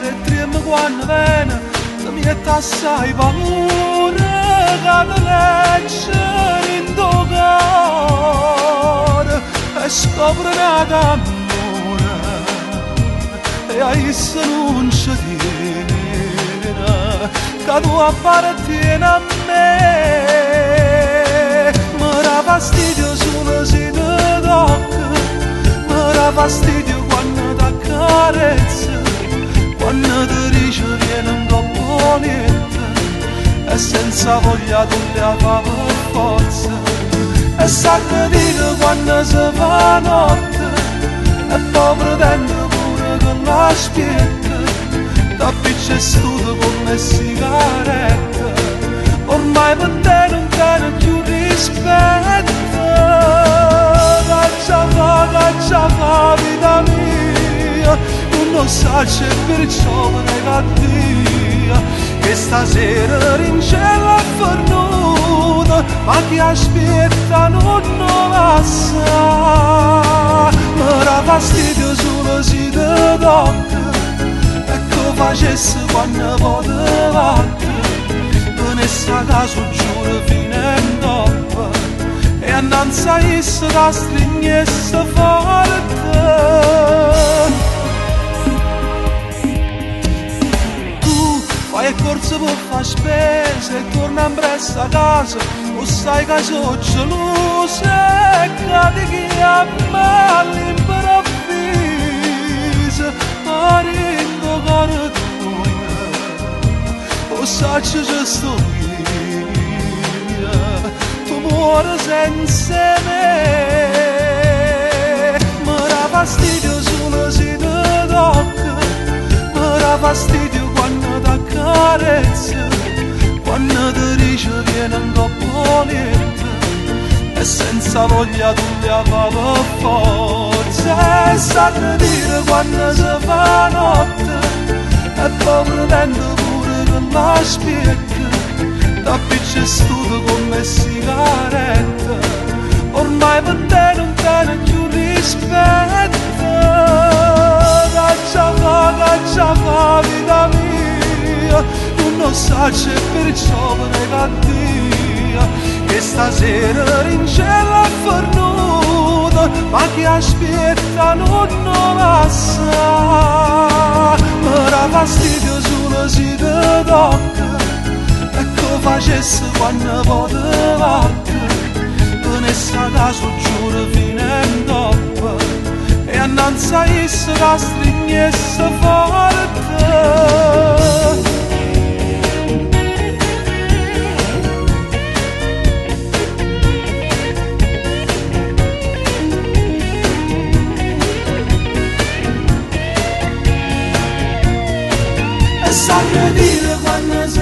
e trema quando viene, se mi mette assai paura che ti leggere in tuo cuore e scopre una d'amore e a essa non ci tiene, che tu appartieni a me. Mi dà fastidio solo se ti tocca, mi dà fastidio quando ti accarezza, quando ti dice vieni un po' niente e senza voglia tu la fa per forza, e sa che dico quando si fa notte e poi pretende pure che la spietta da picce studio come sigaretta, ormai per te non tiene più rispetto. Caccia fa vita mia, tu non sai se perciò me ne va via, che stasera in cielo è fornuta, ma chi aspetta non la sa. Mi dà fastidio solo se ti tocca, ecco facesse quando poi ti vatta, venisse a caso giuro fino in toppa e annanzi a essa da stringesse forte. Tu fai corso per fare spese e torna in presto a casa, o sai che sono geloso e che ti chiama all'improvviso, ma rindo cuore tuo, o sai che sto io, tu muori senza me. Mi dà fastidio solo se ti tocca, mi dà fastidio quando ti accarezza, quando ti dice vieni un po' niente e senza voglia tu la fa per forza, e sa che dire quando si fa notte e poi pretende pure che la spiega da picce studio come sigaretta, ormai per te non tiene più rispetto. Caccia fa vita mia, tu non sai se perciò me ne va via, che stasera in cielo è fornuta, ma chi aspetta non la sa. Mi dà fastidio solo se ti tocca, ecco facesse quando poi ti vatta, venisse a caso giuro fino in toppa e annanzi a essa la stringesse forte. E sa che dire quando si